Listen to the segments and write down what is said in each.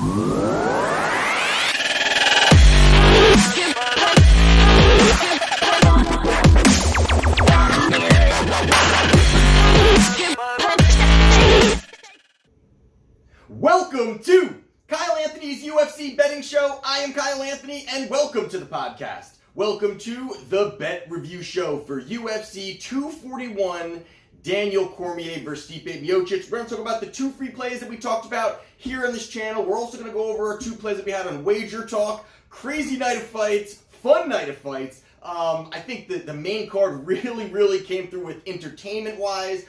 Welcome to Kyle Anthony's UFC betting show. I am Kyle Anthony, and welcome to the podcast. Welcome to the bet review show for UFC 241, Daniel Cormier versus Stipe Miocic. We're going to talk about the two free plays that we talked about here on this channel. We're also going to go over our two plays that we had on Wagertalk. Crazy night of fights, fun night of fights. I think that the main card really came through with entertainment-wise.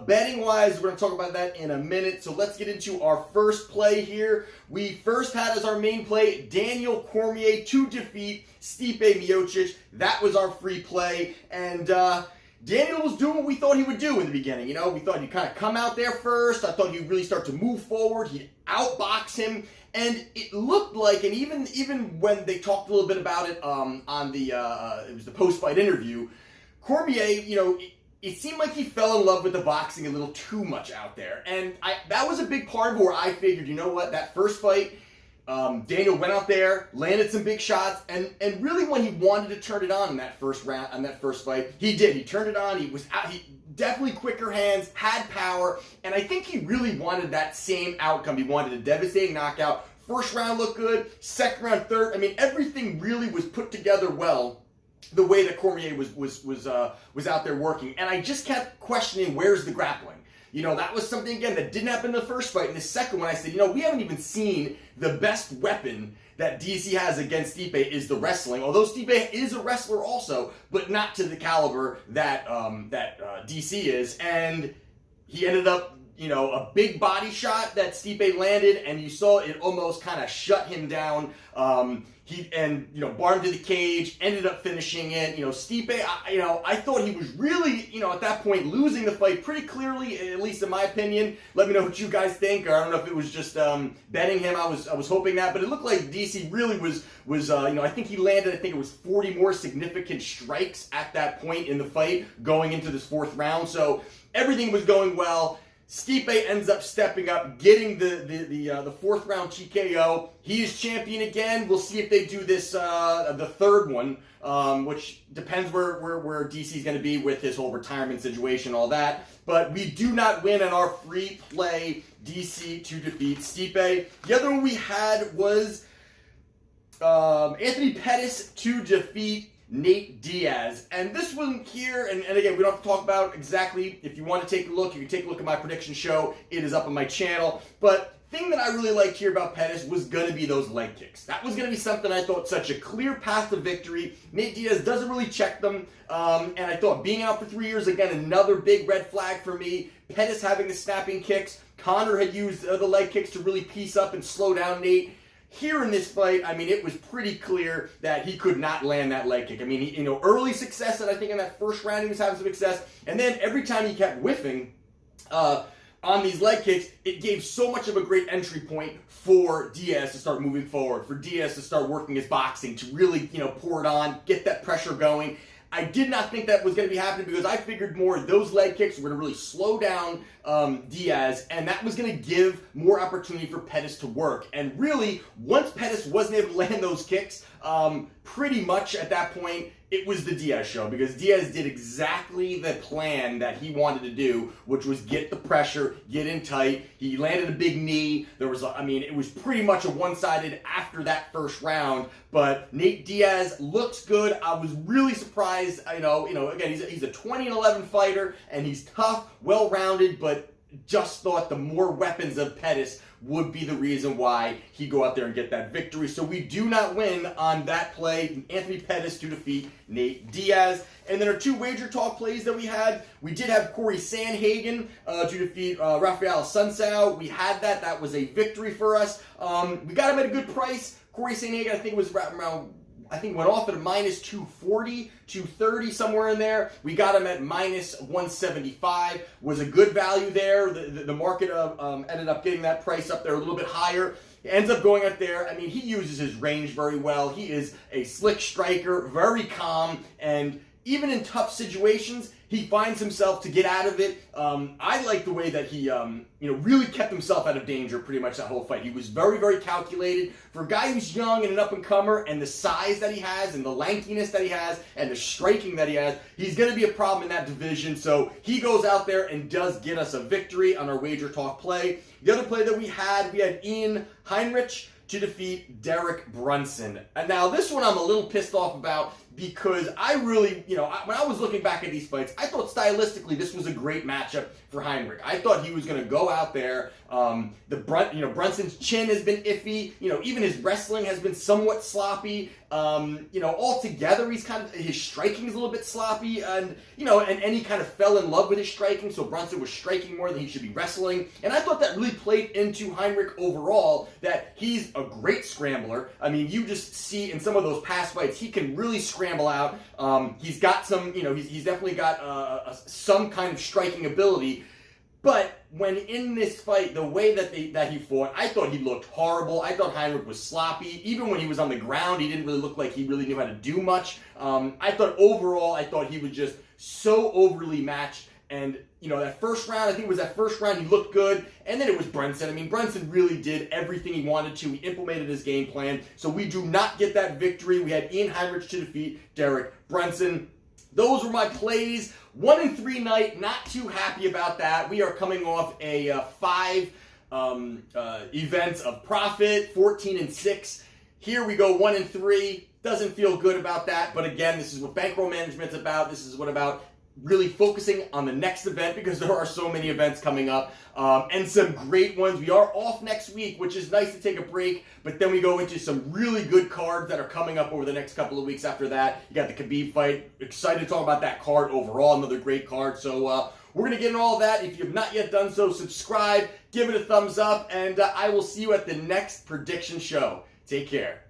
Betting-wise, we're going to talk about that in a minute. So let's get into our first play here. We first had as our main play Daniel Cormier to defeat Stipe Miocic. That was our free play. And Daniel was doing what we thought he would do in the beginning. You know, we thought he'd kind of come out there first. I thought he'd really start to move forward. He'd outbox him. And it looked like, and even when they talked a little bit about it on the it was the post-fight interview, Cormier, you know, it seemed like he fell in love with the boxing a little too much out there. And that was a big part of where I figured, you know what, that first fight, Daniel went out there, landed some big shots, and really when he wanted to turn it on in that first round, on that first fight, he did. He turned it on. He was out. He definitely quicker hands, had power, and I think he really wanted that same outcome. He wanted a devastating knockout. First round looked good. Second round, third. I mean, everything really was put together well. The way that Cormier was out there working, and I just kept questioning, where's the grappling? You know, that was something, again, that didn't happen in the first fight. In the second one, I said, you know, we haven't even seen the best weapon that DC has against Stipe is the wrestling. Although Stipe is a wrestler also, but not to the caliber that DC is. And he ended up, you know, a big body shot that Stipe landed, and you saw it almost kind of shut him down. He barred him to the cage, ended up finishing it. You know, Stipe, I thought he was really, you know, at that point losing the fight pretty clearly, at least in my opinion. Let me know what you guys think, or I don't know if it was just betting him. I was hoping that, but it looked like DC really was I think he landed, I think it was 40 more significant strikes at that point in the fight going into this fourth round. So everything was going well. Stipe ends up stepping up, getting the fourth round TKO. He is champion again. We'll see if they do this the third one, which depends where DC is going to be with his whole retirement situation, all that. But we do not win on our free play DC to defeat Stipe. The other one we had was Anthony Pettis to defeat Nate Diaz. And this one here, and again, we don't have to talk about exactly. If you want to take a look, you can take a look at my prediction show. It is up on my channel. But thing that I really liked here about Pettis was going to be those leg kicks. That was going to be something I thought such a clear path to victory. Nate Diaz doesn't really check them. And I thought being out for 3 years, again, another big red flag for me. Pettis having the snapping kicks. Connor had used the leg kicks to really piece up and slow down Nate. Here in this fight, I mean, it was pretty clear that he could not land that leg kick. I mean, early success, and I think in that first round he was having some success, and then every time he kept whiffing on these leg kicks, it gave so much of a great entry point for Diaz to start moving forward, for Diaz to start working his boxing, to really, pour it on, get that pressure going. I did not think that was going to be happening because I figured more those leg kicks were going to really slow down Diaz, and that was going to give more opportunity for Pettis to work. And really, once Pettis wasn't able to land those kicks, pretty much at that point, it was the Diaz show, because Diaz did exactly the plan that he wanted to do, which was get the pressure, get in tight. He landed a big knee. There was, it was pretty much a one-sided after that first round. But Nate Diaz looks good. I was really surprised. Again, he's a 20-11 fighter, and he's tough, well-rounded, but just thought the more weapons of Pettis would be the reason why he go out there and get that victory. So we do not win on that play. Anthony Pettis to defeat Nate Diaz. And then our two Wagertalk plays that we had, we did have Corey Sandhagen to defeat Rafael Sandahl. We had that. That was a victory for us. We got him at a good price. Corey Sandhagen, I think, was around, went off at a minus 240, 230, somewhere in there. We got him at minus 175. Was a good value there. The market ended up getting that price up there a little bit higher. He ends up going up there. He uses his range very well. He is a slick striker, very calm, and even in tough situations, he finds himself to get out of it. I like the way that he, really kept himself out of danger pretty much that whole fight. He was very, very calculated. For a guy who's young and an up-and-comer, and the size that he has, and the lankiness that he has, and the striking that he has, he's going to be a problem in that division. So he goes out there and does get us a victory on our Wagertalk play. The other play that we had Heinrich to defeat Derek Brunson. And now this one I'm a little pissed off about, because I really, when I was looking back at these fights, I thought stylistically this was a great matchup for Heinrich. I thought he was going to go out there. Brunson's chin has been iffy. Even his wrestling has been somewhat sloppy. Altogether his striking is a little bit sloppy, and he kind of fell in love with his striking. So Brunson was striking more than he should be wrestling, and I thought that really played into Heinrich overall. That he's a great scrambler. I mean, you just see in some of those past fights he can really scramble out. He's got some, he's definitely got some kind of striking ability. But when in this fight, the way that he fought, I thought he looked horrible. I thought Heinrich was sloppy. Even when he was on the ground, he didn't really look like he really knew how to do much. I thought he was just so overly matched. And, that first round, I think it was that first round, he looked good. And then it was Brunson. I mean, Brunson really did everything he wanted to. He implemented his game plan. So we do not get that victory. We had Heinrich to defeat Derek Brunson. Those were my plays. 1-3 night. Not too happy about that. We are coming off a 5 events of profit, 14-6. Here we go 1-3. Doesn't feel good about that. But again, this is what bankroll management's about. This is what about really focusing on the next event, because there are so many events coming up, and some great ones. We are off next week, which is nice to take a break, but then we go into some really good cards that are coming up over the next couple of weeks after that. You got the Khabib fight. Excited to talk about that card overall, another great card. So we're going to get into all that. If you have not yet done so, subscribe, give it a thumbs up, and I will see you at the next prediction show. Take care.